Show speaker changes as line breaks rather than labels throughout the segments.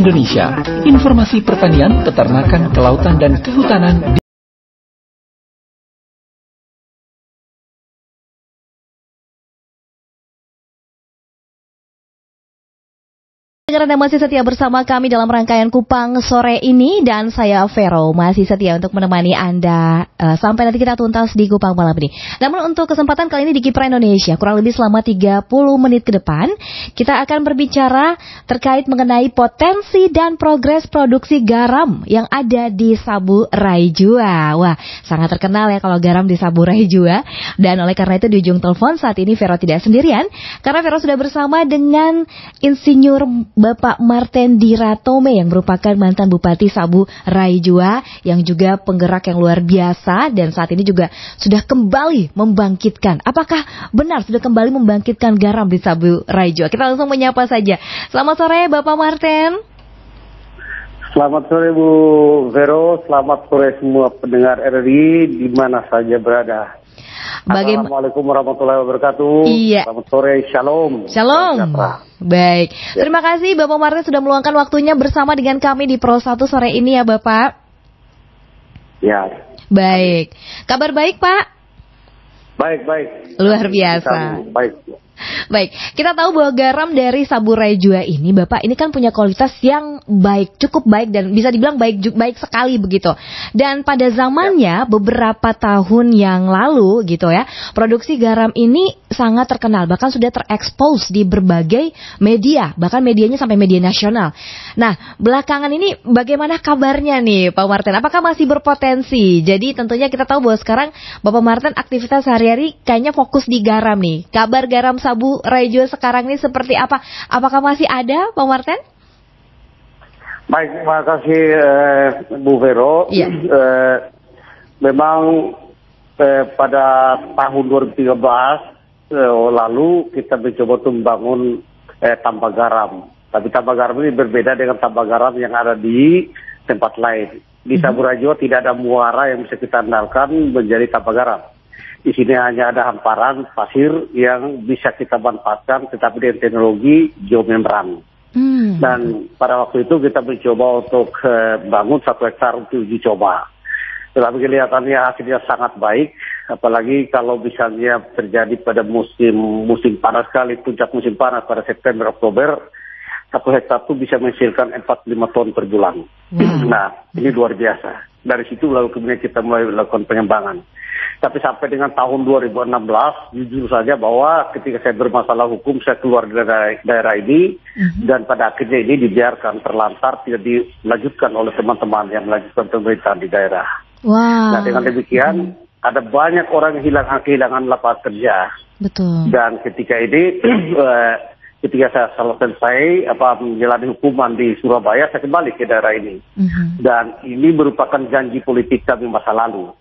Indonesia. Informasi pertanian, peternakan, kelautan, dan kehutanan.
Anda masih setia bersama kami dalam rangkaian Kupang sore ini, dan saya Vero masih setia untuk menemani Anda sampai nanti kita tuntas di Kupang malam ini. Namun untuk kesempatan kali ini di Kiprah Indonesia, kurang lebih selama 30 menit ke depan, kita akan berbicara terkait mengenai potensi dan progres produksi garam yang ada di Sabu Raijua. Wah, sangat terkenal ya kalau garam di Sabu Raijua. Dan oleh karena itu di ujung telepon saat ini Vero tidak sendirian, karena Vero sudah bersama dengan Insinyur Bapak Marten Diratome yang merupakan mantan Bupati Sabu Raijua, yang juga penggerak yang luar biasa dan saat ini juga sudah kembali membangkitkan. Apakah benar sudah kembali membangkitkan garam di Sabu Raijua? Kita langsung menyapa saja. Selamat sore Bapak Marten.
Selamat sore Bu Vero, selamat sore semua pendengar RRI di mana saja berada. Assalamualaikum warahmatullahi wabarakatuh.
Iya.
Selamat sore, shalom.
Shalom. Baik. Ya. Terima kasih Bapak Marten sudah meluangkan waktunya bersama dengan kami di Pro 1 sore ini ya Bapak.
Ya.
Baik. Kabar baik Pak?
Baik.
Luar biasa.
Baik.
Baik, kita tahu bahwa garam dari Sabu Raijua ini, Bapak, ini kan punya kualitas yang baik, cukup baik dan bisa dibilang baik sekali begitu. Dan pada zamannya beberapa tahun yang lalu gitu ya, produksi garam ini sangat terkenal, bahkan sudah terekspos di berbagai media, bahkan medianya sampai media nasional. Nah, belakangan ini bagaimana kabarnya nih Pak Marten? Apakah masih berpotensi? Jadi tentunya kita tahu bahwa sekarang Bapak Marten aktivitas sehari-hari kayaknya fokus di garam nih. Kabar garam Sabu Raijua sekarang ini seperti apa? Apakah masih ada, Pak Marten?
Baik, terima kasih Bu Vero.
Iya.
Memang pada tahun 2013 lalu kita mencoba untuk membangun tambak garam. Tapi tambak garam ini berbeda dengan tambak garam yang ada di tempat lain. Di Sabu Raijua tidak ada muara yang bisa kita andalkan menjadi tambak garam. Di sini hanya ada hamparan pasir yang bisa kita manfaatkan, tetapi dengan teknologi geomembran. Dan pada waktu itu kita mencoba untuk bangun 1 hektar untuk uji coba. Tetapi kelihatannya hasilnya sangat baik, apalagi kalau misalnya terjadi pada musim panas sekali, puncak musim panas pada September Oktober, 1 hektar itu bisa menghasilkan 45 ton per bulan. Nah, ini luar biasa. Dari situ lalu kemudian kita mulai melakukan pengembangan. Tapi sampai dengan tahun 2016, jujur saja bahwa ketika saya bermasalah hukum, saya keluar dari daerah ini, dan pada akhirnya ini dibiarkan terlantar, tidak dilanjutkan oleh teman-teman yang melanjutkan pemerintahan di daerah. Nah, dengan demikian, ada banyak orang yang kehilangan lapangan kerja.
Betul.
Dan ketika ini, ketika saya selesai menjalani hukuman di Surabaya, saya kembali ke daerah ini. Dan ini merupakan janji politik kami masa lalu.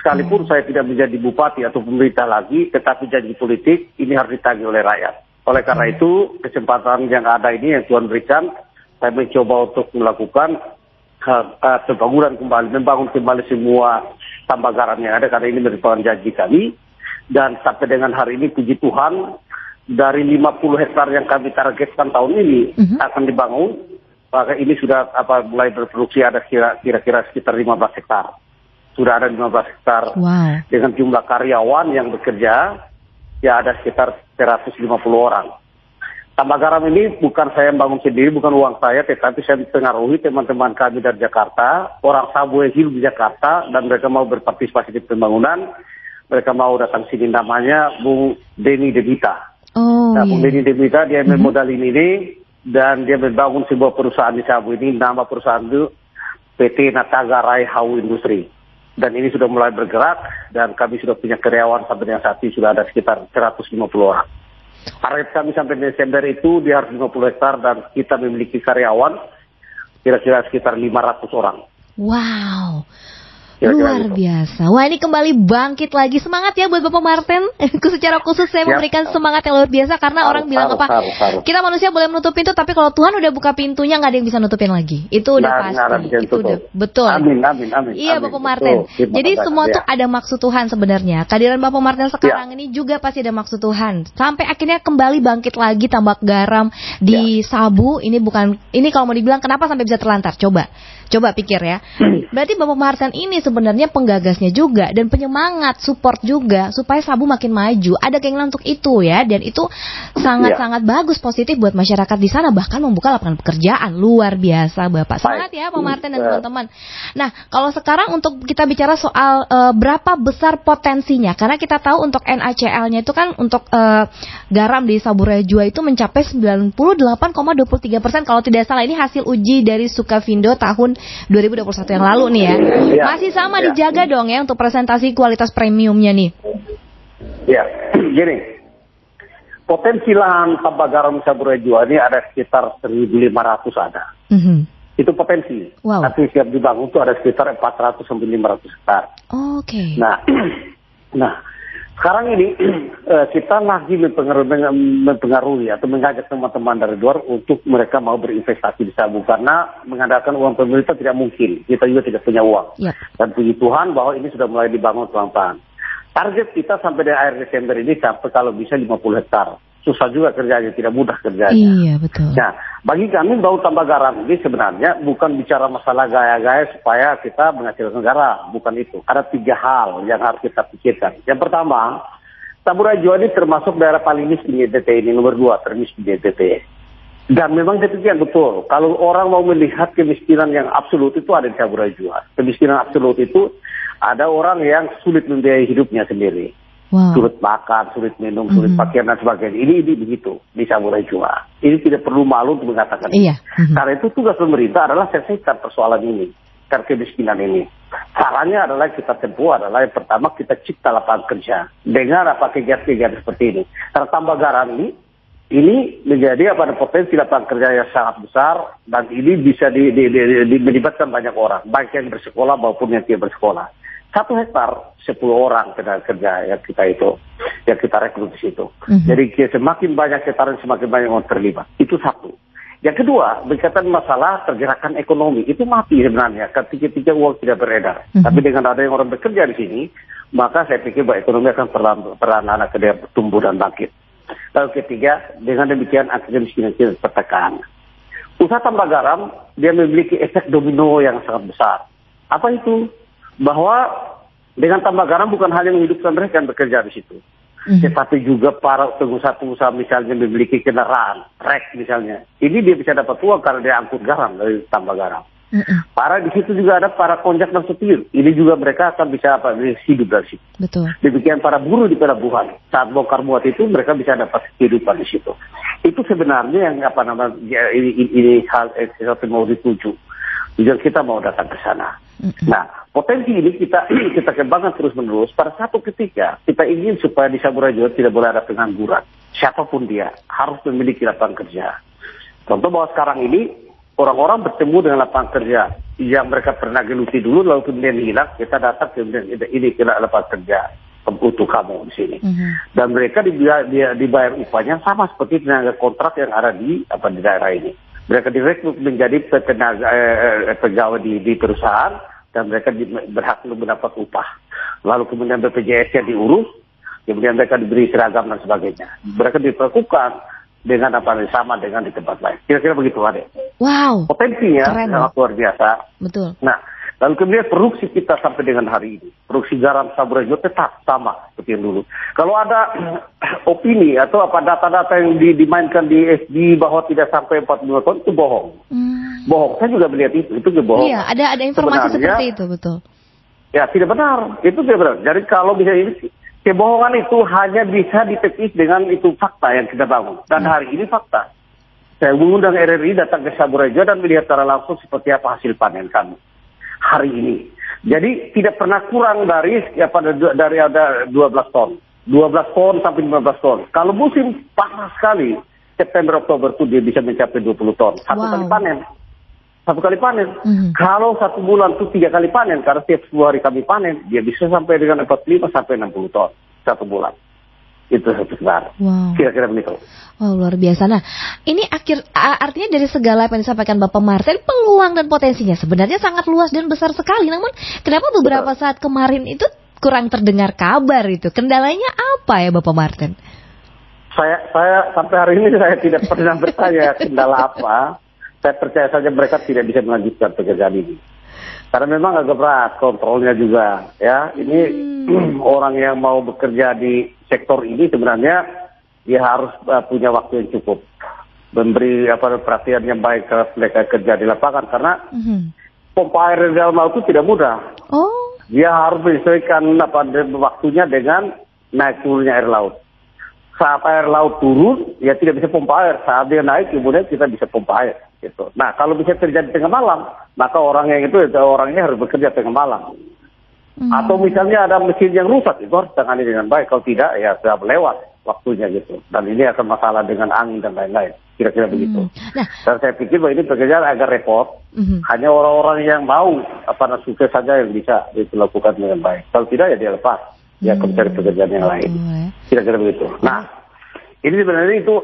Sekalipun saya tidak menjadi bupati atau pemerintah lagi, tetapi janji politik ini harus ditagih oleh rakyat. Oleh karena itu, kesempatan yang ada ini yang Tuhan berikan, saya mencoba untuk melakukan pembangunan kembali, membangun kembali semua tambak garam yang ada, karena ini merupakan janji kami. Dan sampai dengan hari ini, puji Tuhan, dari 50 hektar yang kami targetkan tahun ini akan dibangun, maka ini sudah mulai berproduksi ada kira-kira sekitar 15 hektar. Sudah ada 15 hektar. Dengan jumlah karyawan yang bekerja, ya ada sekitar 150 orang. Tambak garam ini bukan saya bangun sendiri, bukan uang saya, tetapi saya mempengaruhi teman-teman kami dari Jakarta, orang Sabu yang hidup di Jakarta, dan mereka mau berpartisipasi di pembangunan. Mereka mau datang sini, namanya Bung Denny Debita. Bung Denny Debita, dia memodalin ini, dan dia membangun sebuah perusahaan di Sabu ini. Nama perusahaan itu PT Nataga Rai Hau Industri. Dan ini sudah mulai bergerak, dan kami sudah punya karyawan sampai dengan saat ini sudah ada sekitar 150 orang. Target kami sampai Desember itu di harus 50 hektar, dan kita memiliki karyawan kira-kira sekitar 500 orang.
Wow, Luar biasa. Wah, ini kembali bangkit lagi. Semangat ya buat Bapak Martin. Secara khusus saya memberikan semangat yang luar biasa karena orang bilang apa? Kita manusia boleh menutup pintu, tapi kalau Tuhan udah buka pintunya nggak ada yang bisa nutupin lagi. Itu udah pasti. Itu udah betul.
Amin.
Iya, Bapak Martin. Jadi semua tuh ada maksud Tuhan sebenarnya. Kehadiran Bapak Martin sekarang ini juga pasti ada maksud Tuhan. Sampai akhirnya kembali bangkit lagi tambak garam di Sabu. Ini kalau mau dibilang kenapa sampai bisa terlantar? Coba pikir ya. Berarti Bapak Martin ini sebenarnya penggagasnya juga dan penyemangat, support juga supaya Sabu makin maju. Ada keinginan untuk itu ya, dan itu sangat-sangat bagus, positif buat masyarakat di sana, bahkan membuka lapangan pekerjaan. Luar biasa Bapak. Semangat ya Pak Martin dan teman-teman. Nah, kalau sekarang untuk kita bicara soal berapa besar potensinya, karena kita tahu untuk NaCl-nya itu kan untuk garam di Sabu Rejua itu mencapai 98,23%. Kalau tidak salah, ini hasil uji dari Sukavindo tahun 2021 yang lalu nih ya. Masih sama dijaga dong ya untuk presentasi kualitas premiumnya nih.
Ya, gini. Potensi lahan tambak garam Sabu Rejua ini ada sekitar 1.500 ada. Itu potensi. Tapi siap dibangun itu ada sekitar 400 sampai 500 hektar.
Oke.
Nah, sekarang ini kita lagi mempengaruhi atau mengajak teman-teman dari luar untuk mereka mau berinvestasi di Sabu, karena mengandalkan uang pemerintah tidak mungkin. Kita juga tidak punya uang. Dan puji Tuhan bahwa ini sudah mulai dibangun pelan-pelan. Target kita sampai di akhir Desember ini sampai kalau bisa 50 hektar. Susah juga kerjanya, tidak mudah kerjanya.
Iya, betul.
Nah, bagi kami bau tambak garam ini sebenarnya bukan bicara masalah gaya-gaya supaya kita menghasilkan garam, bukan itu. Ada 3 hal yang harus kita pikirkan. Yang pertama, Sabu Rejua ini termasuk daerah paling miskin di NTT ini, nomor 2 termiskin di NTT. Dan memang demikian betul. Kalau orang mau melihat kemiskinan yang absolut itu ada di Sabu Rejua. Kemiskinan absolut itu ada orang yang sulit membiayai hidupnya sendiri. Sulit makan, sulit minum, sulit pakaian dan sebagainya. Ini begitu di Sabu Rejua. Ini tidak perlu malu untuk mengatakan ini. Karena itu tugas pemerintah adalah selesaikan persoalan ini, karena kemiskinan ini. Caranya adalah kita tempuh adalah yang pertama kita cipta lapangan kerja dengan kegiatan-kegiatan seperti ini. Karena tambak garam ini menjadi potensi lapangan kerja yang sangat besar, dan ini bisa melibatkan banyak orang, baik yang bersekolah maupun yang tidak bersekolah. 1 hektar 10 orang tenaga kerja yang kita rekrut di situ. Jadi semakin banyak hektar semakin banyak orang terlibat. Itu satu. Yang kedua, berkaitan masalah pergerakan ekonomi itu mati sebenarnya ketika uang tidak beredar. Tapi dengan adanya orang bekerja di sini, maka saya pikir bahwa ekonomi akan perlahan-lahan tumbuh dan bangkit. Lalu ketiga, dengan demikian angka kemiskinan kita tertekan. Usaha tambak garam dia memiliki efek domino yang sangat besar. Apa itu? Bahwa dengan tambak garam bukan hanya menghidupkan mereka yang bekerja di situ, tetapi juga para pengusaha-pengusaha misalnya memiliki kendaraan, trek misalnya. Ini dia bisa dapat uang karena dia angkut garam dari tambak garam. Para di situ juga ada para konjak dan setir. Ini juga mereka akan bisa hidup dari situ. Betul. Demikian para buruh di pelabuhan. Saat bongkar muat itu mereka bisa dapat kehidupan di situ. Itu sebenarnya yang ini hal yang mau dituju. Tujuan kita mau datang ke sana. Nah, potensi ini kita kembangkan terus-menerus. Pada satu ketika kita ingin supaya di Sabu Rejua tidak boleh ada pengangguran. Siapapun dia harus memiliki lapangan kerja. Contoh bahwa sekarang ini orang-orang bertemu dengan lapangan kerja yang mereka pernah geluti dulu lalu kemudian hilang. Kita datang kemudian ini kena lapangan kerja untuk kamu di sini. Dan mereka dibayar upahnya sama seperti tenaga kontrak yang ada di daerah ini. Mereka direkrut menjadi pegawai di perusahaan dan mereka berhak untuk mendapat upah. Lalu kemudian BPJS-nya diurus, kemudian mereka diberi seragam dan sebagainya. Mereka diperlakukan dengan sama dengan di tempat lain. Kira-kira begitu, Ade.
Wow.
Potensinya sangat luar biasa.
Betul.
Nah, lalu kemudian produksi kita sampai dengan hari ini, produksi garam Sabu Rejua tetap sama seperti yang dulu. Kalau ada opini atau data-data yang dimainkan di SD bahwa tidak sampai 45 ton, itu bohong. Bohong. Saya juga melihat itu bohong.
Iya, ada informasi seperti itu, betul.
Ya, tidak benar. Itu tidak benar. Jadi kalau bisa ini, kebohongan itu hanya bisa ditekis dengan itu fakta yang kita bangun. Dan hari ini fakta. Saya mengundang RRI datang ke Sabu Rejua dan melihat secara langsung seperti apa hasil panen kami hari ini. Jadi tidak pernah kurang dari ada 12 ton. 12 ton sampai 15 ton. Kalau musim panas sekali, September Oktober itu dia bisa mencapai 20 ton. Satu kali panen. 1 kali panen. Kalau 1 bulan itu 3 kali panen, karena setiap 10 hari kami panen, dia bisa sampai dengan 45 sampai 60 ton 1 bulan. Itu satu sebar.
Wow.
Kira-kira begitu.
Oh, luar biasa. Nah, ini artinya dari segala apa yang disampaikan Bapak Martin, peluang dan potensinya sebenarnya sangat luas dan besar sekali. Namun, kenapa beberapa saat kemarin itu kurang terdengar kabar itu? Kendalanya apa ya, Bapak Martin?
Saya sampai hari ini saya tidak pernah bertanya kendala apa. Saya percaya saja mereka tidak bisa melanjutkan pekerjaan ini. Karena memang agak berat kontrolnya juga, ya. Ini orang yang mau bekerja di sektor ini sebenarnya dia harus punya waktu yang cukup, memberi perhatian yang baik terhadap mereka kerja di lapangan, karena pompa air di dalam laut itu tidak mudah.
Oh.
Dia harus menyesuaikan waktunya dengan naik turunnya air laut. Saat air laut turun, ya tidak bisa pompa air. Saat dia naik, kemudian kita bisa pompa air. Gitu. Nah, kalau bisa terjadi tengah malam, maka orangnya harus bekerja tengah malam. Atau misalnya ada mesin yang rusak, itu harus tangani dengan baik. Kalau tidak, ya sudah melewat waktunya gitu. Dan ini akan masalah dengan angin dan lain-lain. Kira-kira begitu.
Nah,
dan saya pikir bahwa ini pekerjaan agak repot. Hanya orang-orang yang mau sukses saja yang bisa dilakukan dengan baik. Kalau tidak, ya dia lepas. Dia akan mencari pekerjaan yang lain. Kira-kira begitu. Nah, ini sebenarnya itu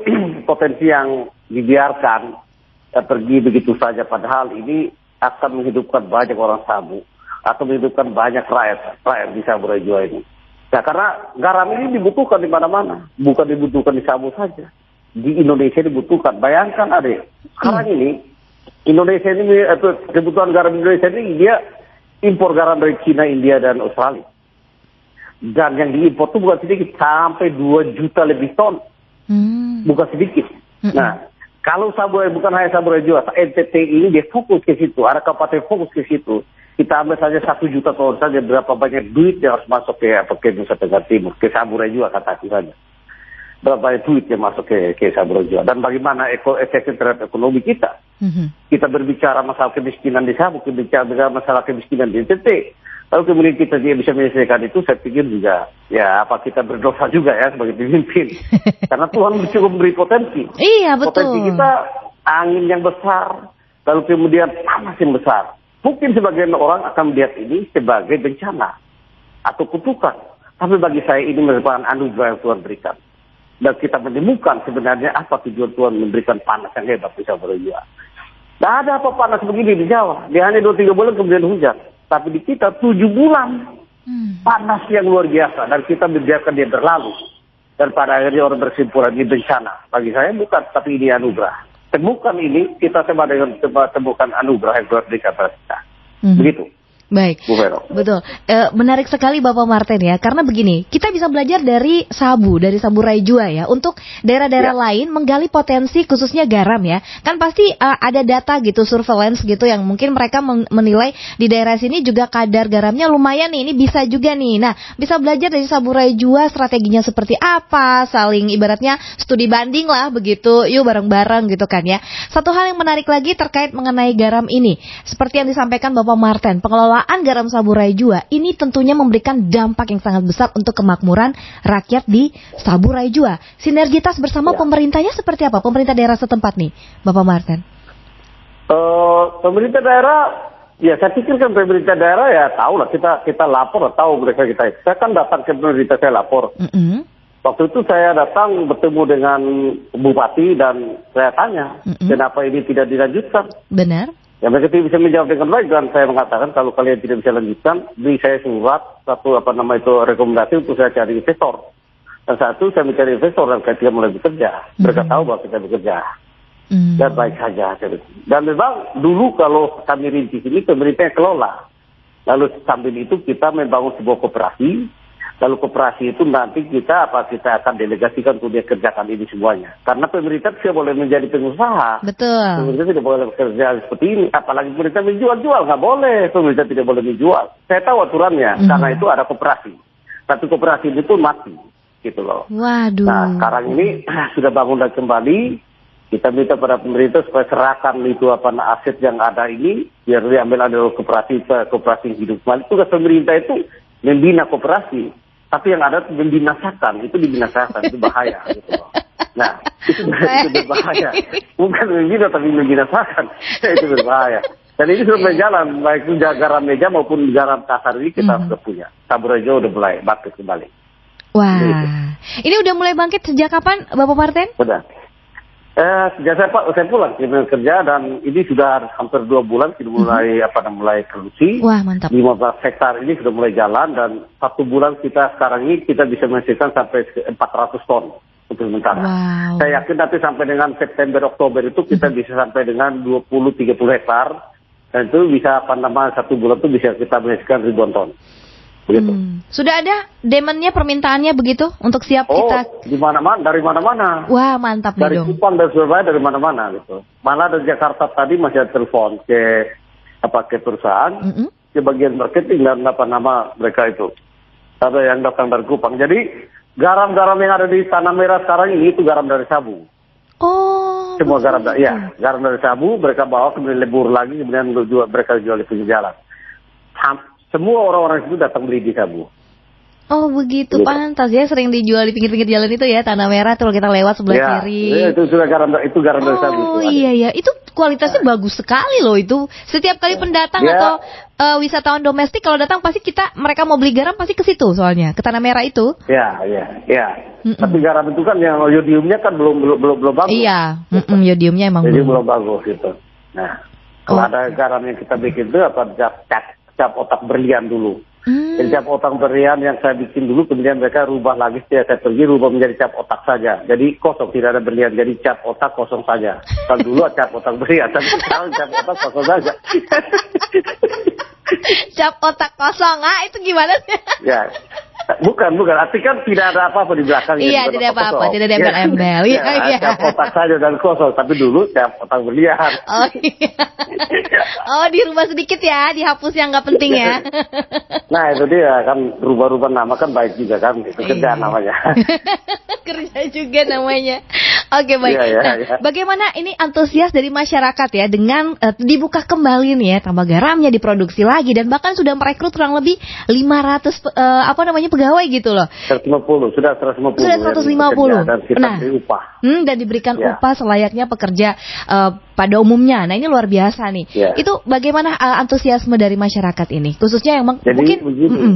potensi yang dibiarkan pergi begitu saja. Padahal ini akan menghidupkan banyak orang Sabu. Atau menghidupkan banyak rakyat di Saburai Jua ini. Nah, karena garam ini dibutuhkan di mana-mana. Bukan dibutuhkan di Sabu saja. Di Indonesia dibutuhkan. Bayangkan adik, sekarang ini Indonesia ini, kebutuhan garam Indonesia ini, dia impor garam dari Cina, India, dan Australia. Dan yang diimpor itu bukan sedikit, sampai 2 juta lebih ton. Bukan sedikit. Nah, kalau bukan hanya Saburai Jua, NTT ini dia fokus ke situ, ada kabupaten fokus ke situ. Kita ambil saja 1 juta ton saja, berapa banyak duit yang harus masuk ke Nusa Tenggara Timur, ke Saburai Jua katakan saja. Berapa banyak duit yang masuk ke Saburai Jua. Dan bagaimana efeknya terhadap ekonomi kita. Kita berbicara masalah kemiskinan di Sabu, berbicara masalah kemiskinan di NTT. Lalu kemudian kita dia bisa menyelesaikan itu, saya pikir juga, ya apa kita berdosa juga ya sebagai pemimpin. Karena Tuhan cukup memberi potensi.
Iya, betul.
Potensi kita angin yang besar, lalu kemudian panas yang besar. Mungkin sebagian orang akan melihat ini sebagai bencana atau kutukan. Tapi bagi saya ini merupakan anugerah yang Tuhan berikan. Dan kita menemukan sebenarnya apa tujuan Tuhan memberikan panas yang hebat di Saburai Jua. Tidak ada apa panas begini di Jawa. Dia hanya 2-3 bulan kemudian hujan. Tapi di kita 7 bulan panas yang luar biasa. Dan kita membiarkan dia berlalu. Dan pada akhirnya orang bersimpulan ini bencana. Bagi saya bukan, tapi ini anugerah. Temukan ini, kita temukan anugerah yang Tuhan berikan pada kita. Begitu.
Baik, betul. Menarik sekali Bapak Martin ya, karena begini, kita bisa belajar dari Saburai Jua ya, untuk daerah-daerah lain menggali potensi khususnya garam ya. Kan pasti ada data gitu, surveillance gitu yang mungkin mereka menilai di daerah sini juga kadar garamnya lumayan nih, ini bisa juga nih. Nah, bisa belajar dari Saburai Jua strateginya seperti apa, saling ibaratnya studi banding lah begitu, yuk bareng-bareng gitu kan ya. Satu hal yang menarik lagi terkait mengenai garam ini, seperti yang disampaikan Bapak Martin, pengelolaan garam Saburai Jua ini tentunya memberikan dampak yang sangat besar untuk kemakmuran rakyat di Saburai Jua. Sinergitas bersama pemerintahnya seperti apa? Pemerintah daerah setempat nih, Bapak Martin.
Pemerintah daerah, ya saya pikir kan pemerintah daerah ya tahu lah, kita lapor, tahu mereka kita. Saya kan datang ke pemerintah, saya lapor. Waktu itu saya datang bertemu dengan bupati dan saya tanya, kenapa ini tidak dilanjutkan?
Benar.
Ya mereka tidak bisa menjawab dengan baik, dan saya mengatakan kalau kalian tidak bisa lanjutkan, beri saya surat rekomendasi untuk saya cari investor. Dan saat itu saya mencari investor dan kita mulai bekerja. Mereka tahu bahwa kita bekerja. Dan baik saja. Dan memang dulu kalau kami rintis ini pemerintah yang kelola. Lalu sambil itu kita membangun sebuah koperasi. Lalu koperasi itu nanti kita akan delegasikan untuk dia kerjakan ini semuanya. Karena pemerintah tidak boleh menjadi pengusaha. Betul. Pemerintah tidak boleh bekerja seperti ini. Apalagi pemerintah menjual-jual, nggak boleh. Pemerintah tidak boleh menjual. Saya tahu aturannya, karena itu ada koperasi. Tapi koperasi itu mati, gitu loh.
Waduh.
Nah, sekarang ini sudah bangun lagi kembali. Kita minta pada pemerintah supaya serahkan itu aset yang ada ini, biar diambil ada koperasi hidup kembali. Tugas pemerintah itu membina koperasi. Tapi yang ada membinasakan, itu dibinasakan, itu bahaya gitu loh. Nah, itu berbahaya. Bukan membina tapi membinasakan. Itu berbahaya. Dan ini sudah mulai jalan, baik itu garam meja maupun garam kasar ini kita sudah punya. Saburai Jua udah mulai bangkit kembali.
Wah, ini udah mulai bangkit sejak kapan, Bapak Martin?
Sudah. Sejak saya pulang kerja dan ini sudah hampir 2 bulan sudah mulai produksi.
Wah, mantap.
15 hektar ini sudah mulai jalan dan 1 bulan kita sekarang ini kita bisa menghasilkan sampai 400 ton untuk sementara.
Wow.
Saya yakin nanti sampai dengan September Oktober itu kita bisa sampai dengan 20-30 hektar. Dan itu bisa 1 bulan itu bisa kita menghasilkan ribuan ton. Begitu.
Sudah ada demand-nya, permintaannya begitu untuk siap kita?
Di mana-mana, dari mana-mana.
Wah, mantap nih
dari
dong.
Kupang dan Surabaya dari mana-mana gitu. Malah dari Jakarta tadi masih ada telepon ke perusahaan, ke bagian marketing dan nama mereka itu. Ada yang datang dari Kupang. Jadi garam-garam yang ada di Tanah Merah sekarang ini itu garam dari Sabu.
Oh,
semua garam dari Sabu mereka bawa kemudian lebur lagi kemudian mereka jual di pinggir jalan. Semua orang-orang itu datang beli di Sabu.
Oh begitu, pantas ya, sering dijual di pinggir-pinggir jalan itu ya, Tanah Merah tuh kita lewat sebelah kiri.
Iya, itu sudah garam dari Sabu.
Oh iya, itu kualitasnya bagus sekali loh itu. Setiap kali pendatang atau wisatawan domestik kalau datang pasti mereka mau beli garam pasti ke situ soalnya, ke Tanah Merah itu.
Iya. Tapi garam itu kan yang yodiumnya kan belum bagus.
Iya, yodiumnya emang
jadi belum bagus gitu. Nah, kalau ada garam yang kita bikin itu cap otak berlian dulu. Jadi cap otak berlian yang saya bikin dulu, kemudian mereka rubah lagi, saya pergi rubah menjadi cap otak saja. Jadi kosong, tidak ada berlian, jadi cap otak kosong saja. Kan dulu cap otak berlian, tapi sekarang cap otak kosong saja.
Cap otak kosong, itu gimana sih?
Ya, bukan. Arti kan tidak ada apa-apa di belakang.
Iya, tidak apa-apa, tidak ada embel-embel. Iya.
Cap otak saja dan kosong, tapi dulu cap otak berlian.
Oh iya. Oh, dirubah sedikit ya, dihapus yang nggak penting ya.
Nah itu dia kan, rubah-rubah nama kan baik juga kan, itu kerjaan namanya.
Kerja juga namanya. Oke, baik. Bagaimana ini antusias dari masyarakat ya dengan dibuka kembali nih ya, tambah garamnya diproduksi lagi dan bahkan sudah merekrut kurang lebih 500 pegawai gitu loh. 150.
Sudah 150. Dan kita beri upah.
Dan diberikan upah selayaknya pekerja pada umumnya. Nah, ini luar biasa nih. Itu bagaimana antusiasme dari masyarakat ini? Khususnya yang mungkin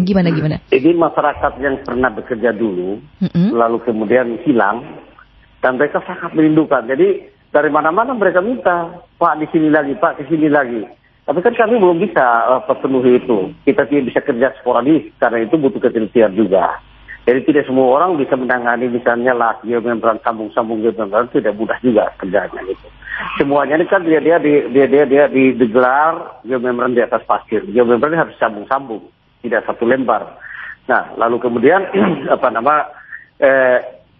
gimana?
Ini masyarakat yang pernah bekerja dulu, lalu kemudian hilang, dan mereka sangat merindukan. Jadi dari mana-mana mereka minta, Pak di sini lagi, Pak di sini lagi. Tapi kan kami belum bisa penuhi itu. Kita tidak bisa kerja sporadis karena itu butuh ketelitian juga. Jadi tidak semua orang bisa menangani misalnya geomembran, sambung-sambung geomembran, tidak mudah juga kerjanya itu. Semuanya ini kan dia digelar geomembran di atas pasir. Geomembran harus sambung-sambung, tidak satu lembar. Nah, lalu kemudian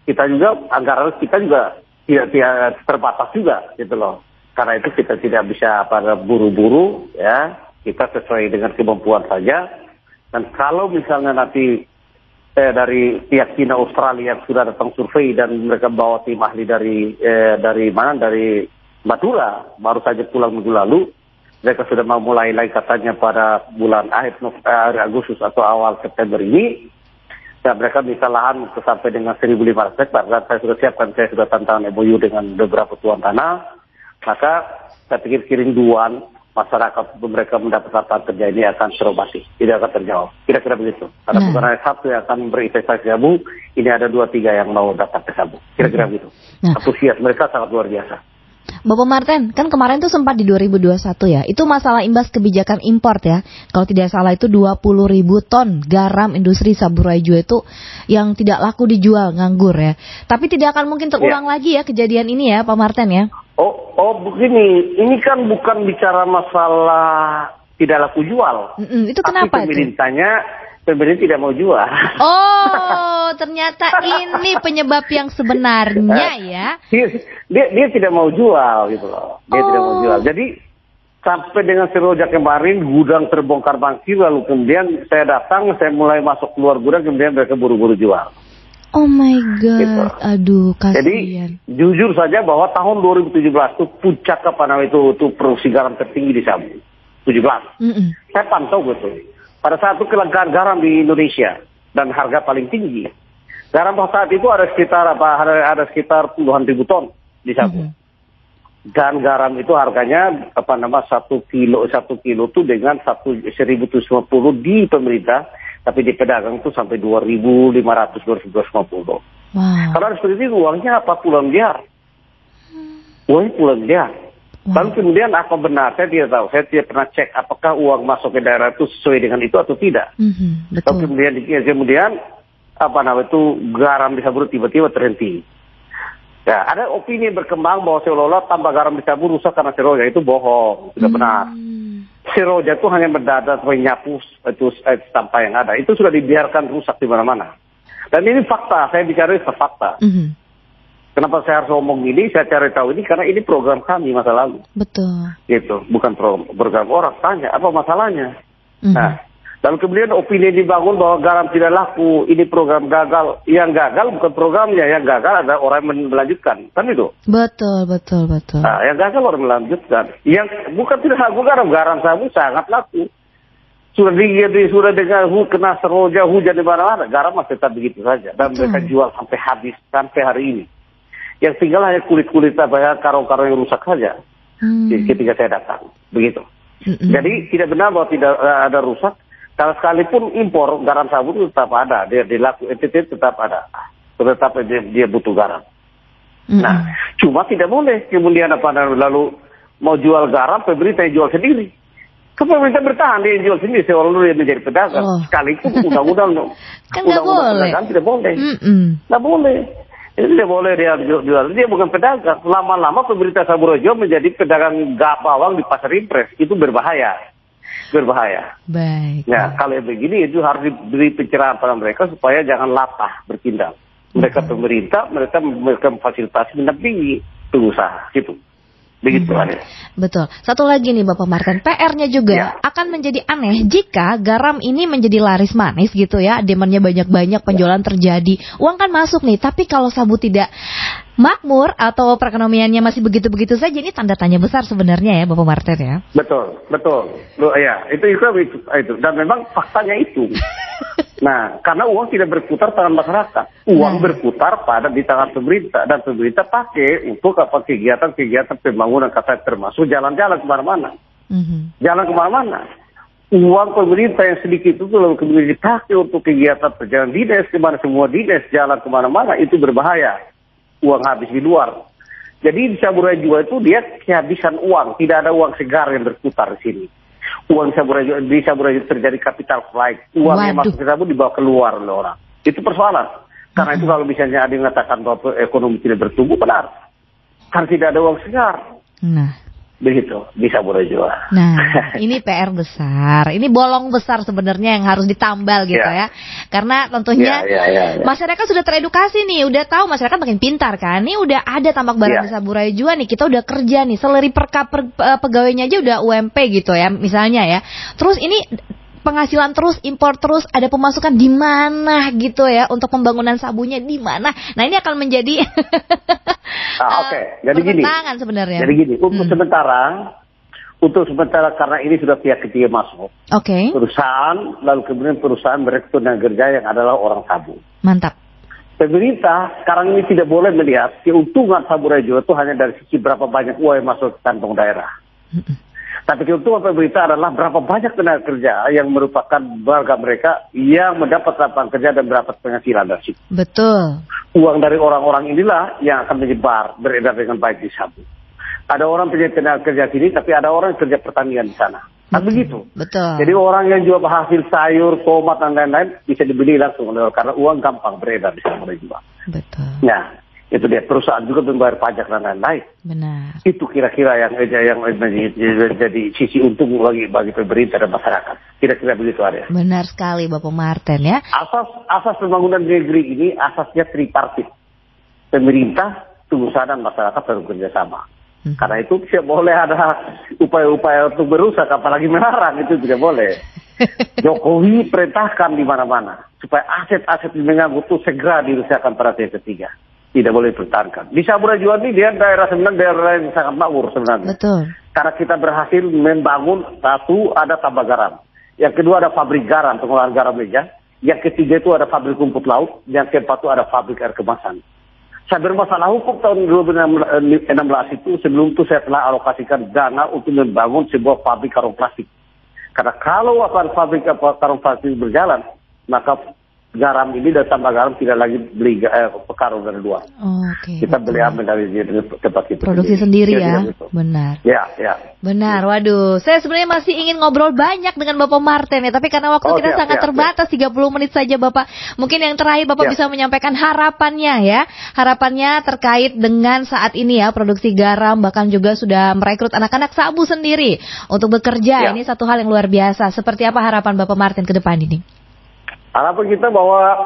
kita juga anggaran kita juga tidak terbatas juga gitu loh. Karena itu kita tidak bisa buru-buru ya, kita sesuai dengan kemampuan saja. Dan kalau misalnya nanti dari pihak Cina Australia yang sudah datang survei dan mereka bawa tim ahli dari Madura, baru saja pulang minggu lalu, mereka sudah mau mulai lagi katanya pada bulan akhir Agustus atau awal September ini. Dan mereka bisa lahan sampai dengan 1.500 hektar. Dan saya sudah siapkan, saya sudah tantangan MOU dengan beberapa tuan tanah. Maka saya pikir kerinduan masyarakat mereka mendapat lapangan kerja ini akan terobati, tidak akan terjawab. Kira-kira begitu. Karena bukan hanya satu yang akan berinvestasi Sabu, ini ada 2-3 yang mau datang ke Sabu. Kira-kira begitu. Antusias mereka sangat luar biasa.
Bapak Martin, kan kemarin tuh sempat di 2021 ya, itu masalah imbas kebijakan impor ya. Kalau tidak salah itu 20.000 ton garam industri Saburai Jua itu yang tidak laku dijual, nganggur ya. Tapi tidak akan mungkin terulang lagi ya kejadian ini ya Pak Martin ya.
Oh begini, ini kan bukan bicara masalah tidak laku jual.
Itu kenapa
itu? Pemerintah tidak mau jual.
Oh, ternyata ini penyebab yang sebenarnya ya.
Dia tidak mau jual gitu loh. Dia tidak mau jual. Jadi sampai dengan seroja kemarin gudang terbongkar bangkir, lalu kemudian saya datang, saya mulai masuk keluar gudang, kemudian mereka buru-buru jual.
Oh my God, gitu. Aduh kasihan.
Jadi jujur saja bahwa tahun 2017 itu puncak itu produksi garam tertinggi di Sabu. 17. Saya pantau gitu. Pada saat itu kelangkaan garam di Indonesia dan harga paling tinggi. Garam saat itu ada sekitar puluhan ribu ton di Sabu. Dan garam itu harganya 1 kilo tuh dengan 1.150 di pemerintah, tapi di pedagang tuh sampai 2.500 2.250. Wow. Kalau seperti itu uangnya apa? Pulang liar. Uangnya pulang liar. Lalu kemudian apa benar? Saya tidak tahu. Saya tidak pernah cek apakah uang masuk ke daerah itu sesuai dengan itu atau tidak. Betul. Kemudian garam di Sabu tiba-tiba terhenti. Ya, ada opini yang berkembang bahwa seolah-olah tambah garam di Sabu rusak karena seroja. Itu bohong, tidak benar. Seroja itu hanya mendadak menyapu itu sampah yang ada. Itu sudah dibiarkan rusak di mana-mana. Dan ini fakta. Saya bicara fakta. Kenapa saya harus ngomong ini? Saya cari tahu ini karena ini program kami masa lalu. Betul. Gitu, bukan program orang. Tanya apa masalahnya? Nah, lalu kemudian opini dibangun bahwa garam tidak laku, ini program gagal. Yang gagal bukan programnya, yang gagal ada orang yang melanjutkan, kan itu? Betul. Nah, yang gagal orang melanjutkan. Yang bukan tidak laku garam Sabu sangat laku. Sudah dengan kena seroja hujan di mana-mana, garam masih tetap begitu saja. Dan mereka jual sampai habis sampai hari ini. Yang tinggal hanya kulit-kulit karung-karung yang rusak saja. Ketika saya datang, begitu. Jadi tidak benar bahwa tidak ada rusak. Kalau sekalipun impor garam Sabu itu tetap ada, dia dilaku NTT tetap ada, tetap dia butuh garam. Nah, cuma tidak boleh kemudian lalu mau jual garam, pemerintah yang jual sendiri. Pemerintah bertahan dia jual sendiri, seolah-olah dia menjadi pedagang. Sekalipun undang-undang
kan nggak boleh.
Tidak boleh, nggak boleh. Itu tidak boleh dia jual. Dia bukan pedagang. Lama-lama pemerintah Sabu Rejo menjadi pedagang bawang di pasar impres. Itu berbahaya. Baik. Nah, kalau begini itu harus diberi pencerahan pada mereka supaya jangan latah bertindak. Mereka pemerintah, mereka memfasilitasi mendampingi pengusaha. Gitu. Begitu ada.
Betul. Satu lagi nih Bapak Martin, PR-nya juga akan menjadi aneh jika garam ini menjadi laris manis gitu ya, demand-nya banyak-banyak, penjualan terjadi, uang kan masuk nih, tapi kalau Sabu tidak makmur atau perekonomiannya masih begitu-begitu saja, ini tanda tanya besar sebenarnya ya Bapak Martin ya.
Betul. Ya, itu. Dan memang faktanya itu. Nah, karena uang tidak berputar tangan masyarakat, uang berputar di tangan pemerintah, dan pemerintah pakai untuk kegiatan pembangunan, termasuk jalan-jalan kemana-mana. Jalan kemana-mana. Uang pemerintah yang sedikit itu lalu kemudian dipakai untuk kegiatan perjalanan dinas kemana, semua dinas jalan kemana-mana, itu berbahaya. Uang habis di luar. Jadi di Sabu Rejo itu dia kehabisan uang, tidak ada uang segar yang berputar di sini. Uang di Sabu Rejo terjadi capital flight. Uang yang masuk ke Sabu dibawa keluar oleh orang. Itu persoalan. Karena itu kalau misalnya ada yang mengatakan bahwa ekonomi tidak bertumbuh, benar. Karena tidak ada uang segar. Nah. Begitu, di Sabu Rejo.
Nah, ini PR besar. Ini bolong besar sebenarnya yang harus ditambal gitu ya. Karena tentunya masyarakat sudah teredukasi nih, udah tahu, masyarakat makin pintar kan. Ini udah ada tambak barang di Sabu Rejo nih, kita udah kerja nih, seleri pegawainya aja udah UMP gitu ya, misalnya ya. Terus ini penghasilan terus, impor terus, ada pemasukan di mana gitu ya, untuk pembangunan Sabunya di mana. Nah, ini akan menjadi
Jadi gini
sebenarnya.
Jadi gini, untuk sementara karena ini sudah pihak ketiga masuk. Perusahaan, lalu kemudian perusahaan direktur tenaga kerja yang adalah orang Sabu. Mantap. Pemerintah sekarang ini tidak boleh melihat keuntungan Sabu Rejo itu hanya dari sisi berapa banyak uang yang masuk ke kantong daerah. Tapi keuntungan pemerintah adalah berapa banyak tenaga kerja yang merupakan warga mereka yang mendapat lapangan kerja dan mendapat penghasilan dari situ. Betul. Uang dari orang-orang inilah yang akan menyebar, beredar dengan baik di Sabu. Ada orang punya tenaga kerja sini, tapi ada orang yang kerja pertanian di sana. Kan begitu. Betul. Jadi orang yang jual hasil sayur, tomat dan lain-lain bisa dibeli langsung karena uang gampang beredar di sana juga. Betul. Nah, itu dia, perusahaan juga membayar pajak dan lain-lain. Benar. Itu kira-kira yang jadi sisi untung bagi pemerintah dan masyarakat. Kira-kira begitu ada. Benar sekali Bapak Martin ya. Asas pembangunan negeri ini asasnya tripartit. Pemerintah, pengusaha dan masyarakat harus bekerja sama. Karena itu tidak boleh ada upaya-upaya untuk merusak, apalagi melarang, itu tidak boleh. Jokowi perintahkan di mana-mana supaya aset-aset yang mengganggu itu segera dirusakkan pada pihak ketiga. Tidak boleh dipertahankan. Di Sabu Rejo ini dia daerah yang sangat makmur sebenarnya. Betul. Karena kita berhasil membangun, satu ada tambak garam, yang kedua ada pabrik garam, pengolahan garam meja, yang ketiga itu ada pabrik rumput laut, yang keempat itu ada pabrik air kemasan. Saya bermasalah hukum tahun 2016 itu, sebelum itu saya telah alokasikan dana untuk membangun sebuah pabrik karung plastik. Karena kalau pabrik karung plastik berjalan, maka garam ini dan tambah garam tidak lagi beli karung dari luar. Kita beli ambil dari tempat itu.
Produksi sendiri ya, benar.
Ya.
Benar, waduh. Saya sebenarnya masih ingin ngobrol banyak dengan Bapak Martin ya, tapi karena waktu kita sangat terbatas, 30 menit saja Bapak. Mungkin yang terakhir Bapak bisa menyampaikan harapannya ya. Harapannya terkait dengan saat ini ya, produksi garam, bahkan juga sudah merekrut anak-anak Sabu sendiri untuk bekerja. Ini satu hal yang luar biasa. Seperti apa harapan Bapak Martin ke depan ini?
Harapan kita bahwa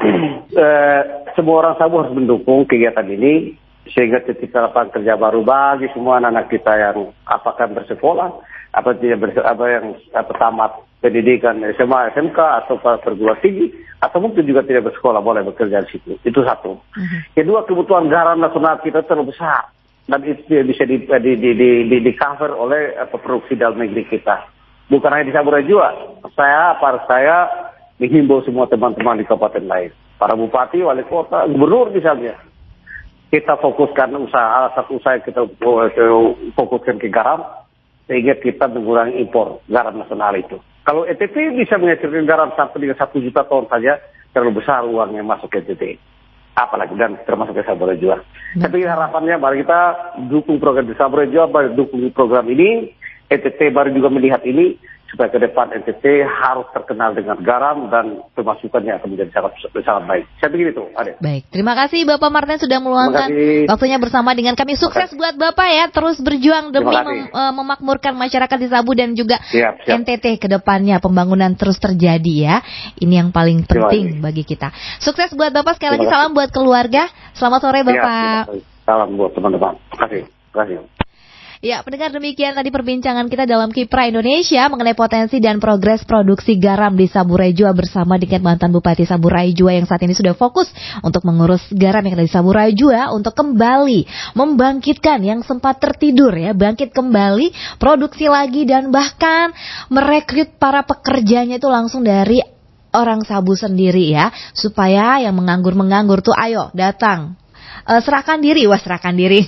semua orang Sabu harus mendukung kegiatan ini sehingga ketika lapangan kerja baru bagi semua anak-anak kita yang apakah bersekolah, yang tamat pendidikan SMA, SMK atau perguruan tinggi atau mungkin juga tidak bersekolah boleh bekerja di situ. Itu satu. Kedua, kebutuhan garam nasional kita terlalu besar dan itu bisa di cover oleh produksi dalam negeri kita. Bukan hanya di Sabu Rejua. Saya menghimbau semua teman-teman di kabupaten lain, para bupati, wali kota, gubernur misalnya, kita fokuskan satu usaha kita fokuskan ke garam, sehingga kita mengurangi impor garam nasional itu. Kalau NTT bisa menghasilkan garam sampai dengan 1 juta ton saja, terlalu besar uang yang masuk ke NTT. Apalagi dan termasuk ke Sabu Rejua. Tapi harapannya mari kita dukung program di Sabu Rejua, mari dukung program ini. NTT baru juga melihat ini supaya ke depan NTT harus terkenal dengan garam dan pemasukannya akan menjadi sangat baik. Saya pikir itu, Ade.
Baik, terima kasih Bapak Martin sudah meluangkan waktunya bersama dengan kami. Sukses buat Bapak ya, terus berjuang demi memakmurkan masyarakat di Sabu dan juga NTT ke depannya, pembangunan terus terjadi ya. Ini yang paling penting bagi kita. Sukses buat Bapak, sekali lagi salam buat keluarga. Selamat sore Bapak.
Salam buat teman-teman. Terima kasih.
Ya, pendengar, demikian tadi perbincangan kita dalam Kipra Indonesia mengenai potensi dan progres produksi garam di Sabu Rejua bersama dengan mantan Bupati Sabu Rejua yang saat ini sudah fokus untuk mengurus garam yang ada di Sabu Rejua untuk kembali membangkitkan yang sempat tertidur ya, bangkit kembali, produksi lagi dan bahkan merekrut para pekerjanya itu langsung dari orang Sabu sendiri ya, supaya yang menganggur tuh ayo datang. Serahkan diri.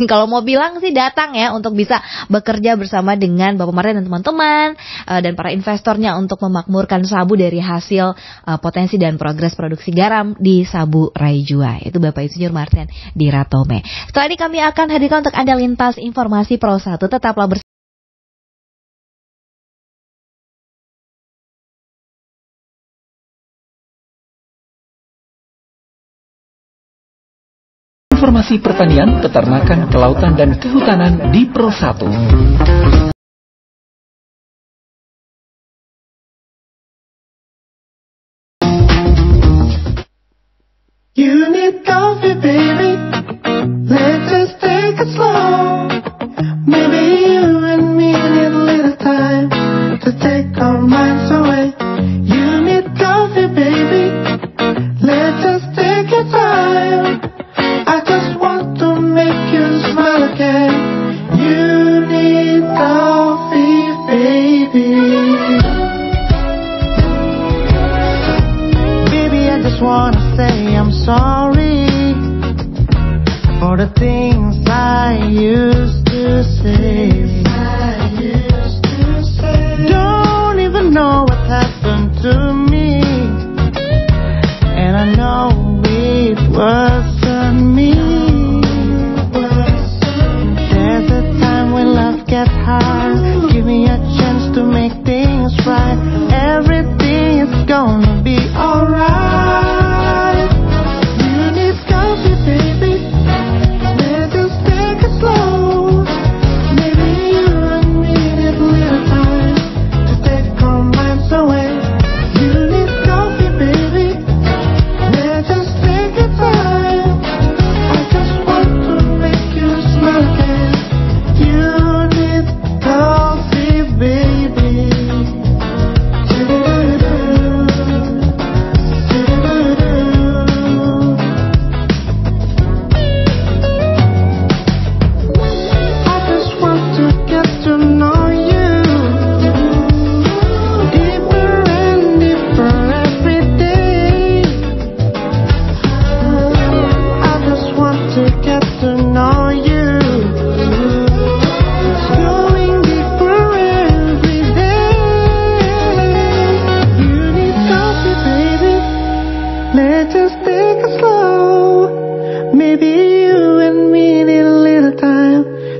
Kalau mau bilang sih datang ya untuk bisa bekerja bersama dengan Bapak Martin dan teman-teman dan para investornya untuk memakmurkan Sabu dari hasil potensi dan progres produksi garam di Sabu Rejua. Itu Bapak Insinyur Martin di Ratome. Setelah ini kami akan hadirkan untuk Anda lintas informasi Pro 1. Tetaplah bersama.
Informasi pertanian, peternakan, kelautan, dan kehutanan di Pro 1.
You need coffee, baby. Let's just take it slow. Maybe you and me need a little time to take our minds away. You need coffee, baby. Let's just take your time. I just want to make you smile again. You need coffee, baby. Baby, I just wanna say I'm sorry for the things I used to say. Don't even know what happened to me, and I know it wasn't me. There's a time when love gets hard. Give me a chance to make things right. Everything is gonna be alright. You need coffee, baby. Let's just take it slow. Maybe you and me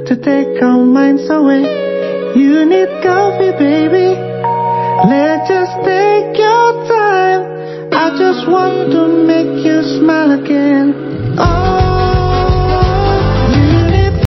to take our minds away. You need coffee, baby. Let's just take your time. I just want to make you smile again. Oh.